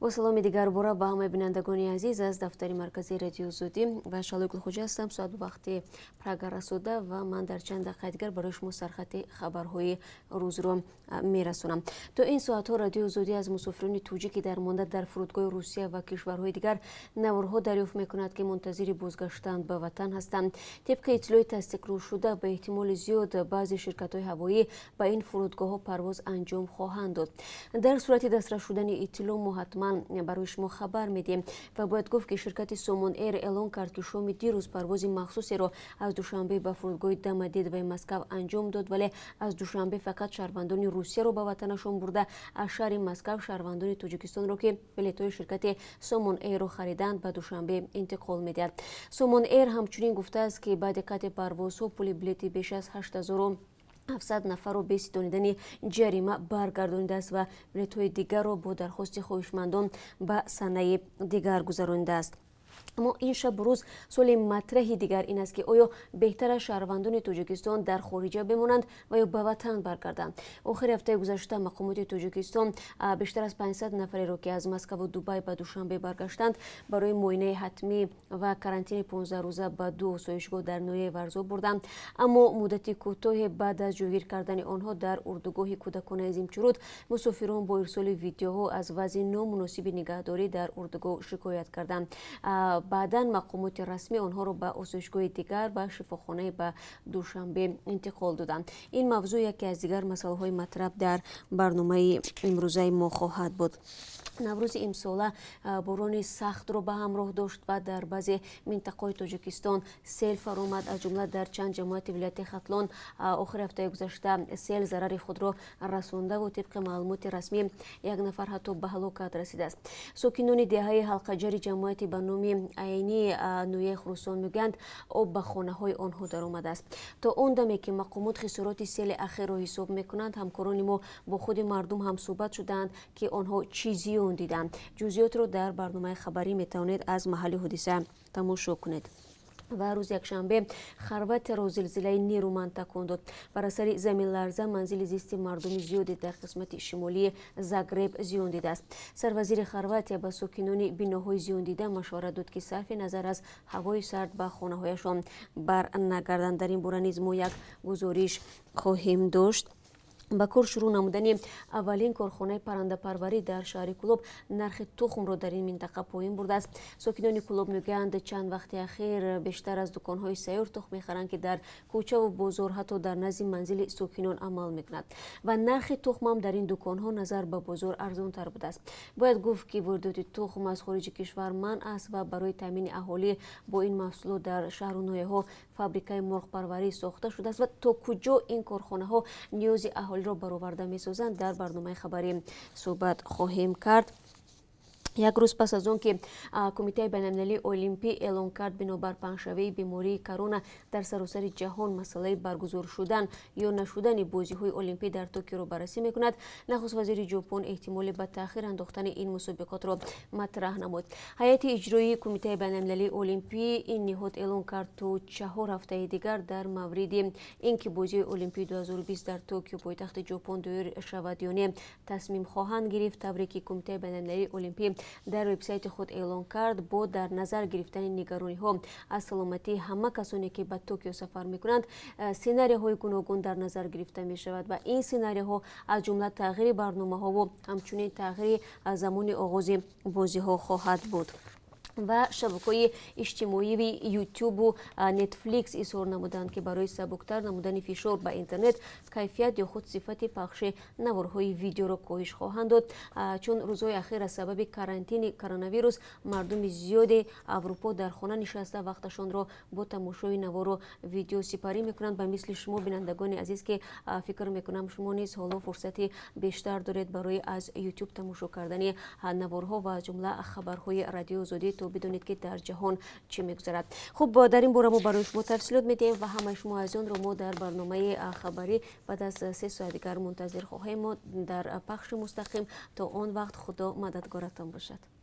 با سلامی دیگر باره به همه بینندگان عزیز از دفتر مرکزی رادیو زودی و شالوی گلخوجه هستم. ساعت وقتی پرگار رسوده و من در چند دقیقه دیگر برای شما سرخطی خبرهای روز رو میرسونم. تو این ساعت ها رادیو زودی از مسافران توجیکی در مانده در فرودگاه روسیه و کشورهای دیگر نوارها دریافت میکند که منتظر بازگشتن به وطن هستند. طبق اطلاع تصدیق شده به احتمال زیاد بعضی شرکت‌های هوایی به این فرودگاه ها پرواز انجام خواهند داد. در صورت دسترس شدن اطلاع ما حتما برای شما خبر میدیم و باید گفت که شرکت سومون ایر اعلان کرد که شام دیروز پرواز مخصوصی را از دوشنبه به فرودگاه دمدید و مسکو انجام داد، ولی از دوشنبه فقط شهروندان روسیه را به وطنشان برده. از شهر مسکو شهروندان تاجیکستان را که بلیط‌های شرکت سومون ایر را خریدند به دوشنبه انتقال میدهد. سومون ایر همچنین گفته است که بعد قطع پروازها پول بلیط بیش از 8700 نفر رو به ستانیدن جریمه برگردانیده است و بلیط‌های دیگر را با درخواست خواهشمندان به صحنه دیگر گذرانیده است. اما این شب روز سوال مطرح دیگر این است که آیا بهتر شهروندان تاجیکستان در خارجه بمانند و یا به وطن برگردند. آخر هفته گذشته مقامات تاجیکستان بیشتر از 500 نفری را که از مسکو و دوبای به دوشنبه برگشتند برای معاینه حتمی و کرانتین 15 روزه به 2 آسایشگاه در ناحیه ورزو بردند. اما مدت کوتاه بعد از جوگیر کردن آنها در اردوگاه کودکان عظیم چرود، مسافران با ارسال ویدیوها از وضع نامناسب نگهداری در اردوگاه شکایت کردند. بعداً مقامات رسمی آنها را به آسایشگاه دیگر و شفاخانه به دوشنبه انتقال دادند. این موضوع یکی از دیگر مسائل مطرح در برنامه امروزه ما خواهد بود. نوروز امساله باران سخت را به همراه داشت و در بعضی منطقه‌های تاجیکستان سیل فرآمد، از جمله در چند جماعت ولایت ختلان. آخر هفته گذشته سیل ضرر خود را رسانده و طبق معلومات رسمی یک نفر حتی به هلاکت رسیده است. ساکنان دهه حلقه‌جر جماعت به نام عینی نویه خراسان میگویند آب به خانه‌های آنها درآمده است. تا آن دمی که مقامات خسارات سیل اخیر را حساب میکنند، همکاران ما با خود مردم هم صحبت شدند که آنها چیزی دیدند. جزئیات رو در برنامه خبری میتوانید از محل حادثه تماشا کنید. و روز یکشنبه خروت را زلزله نیرومند تکان داد. بر اثر زمین لرزه منزل زیست مردم زیادی در قسمت شمالی زاگرب زیان دیده است. سروزیر خروت به ساکنان بناهای زیان دیده مشورت داد که صرف نظر از هوای سرد به خانه‌هایشان بر نگردند. در این باره نیز ما یک گزارش خواهیم داشت. با کار شروع نمودن اولین کارخانه پرنده پروری در شهر کلوب نرخ تخم را در این منطقه پایین برده است. ساکنان کلوب میگویند چند وقت اخیر بیشتر از دکان‌های سیار تخم میخرند که در کوچه و بازار حتی در نزد منزل ساکنان عمل میکند و نرخ تخم هم در این دکان‌ها نظر به بازار ارزان تر بوده است. باید گفت که واردات تخم از خارج کشور منع است و برای تامین اهالی با این محصولات در شهر و ناحیه‌ها فابریکه مرغ پروری ساخته شده است و تا کجا این کارخانه‌ها نیاز اهالی را برآورده می‌سازند در برنامه خبری صحبت خواهیم کرد. یک روز پس از آن که کمیته بین‌المللی المپی اعلام کرد بنابر پنجشنبه بیماری کرونا در سراسر جهان مسئله برگزار شدن یا نشدن بازی‌های المپی در توکیو را بررسی می‌کند، نخست وزیر ژاپن احتمال به تأخیر انداختن این مسابقات را مطرح نمود. هیئت اجرایی کمیته بین‌المللی المپی این نهاد اعلام کرد تا 4 هفته دیگر در مورد اینکه بازی المپی 2020 در توکیو پایتخت ژاپن دایر شود یا نه تصمیم خواهند گرفت. طوری که کمیته بین‌المللی المپی در وبسایت خود اعلان کرد با در نظر گرفتن نگرانی ها از سلامتی همه کسانی که به توکیو سفر میکنند، سناریوهای گوناگون در نظر گرفته می شود و این سناریوها از جمله تغییر برنامه ها و همچنین تغییر از زمان آغاز بازی ها خواهد بود. و شبکه‌های اجتماعی و یوتیوب و نتفلیکس اظهار نمودند که برای سبکتر نمودن فشار به اینترنت کیفیت یا خود صفت پخش نوارهای ویدیو را کاهش خواهند داد، چون روزهای اخیر از سبب کارانتین کرونا ویروس مردم زیادی اروپا در خانه نشسته وقتشان را با تماشای نوار و ویدیو سپری میکنند. به مثل شما بینندگان عزیز که فکر میکنم شما نیز حالا فرصتی بیشتر دارید برای از یوتیوب تماشا کردن نوارها و از جمله خبرهای رادیو زودی تو بدونید که در جهان چه میگذرد. خب در این باره ما برای شما تفصیلات میدیم و همه شما از آن رو ما در برنامه خبری بعد از 3 ساعت دیگر منتظر خواهیم در پخش مستقیم. تا آن وقت خدا مددگارتان باشد.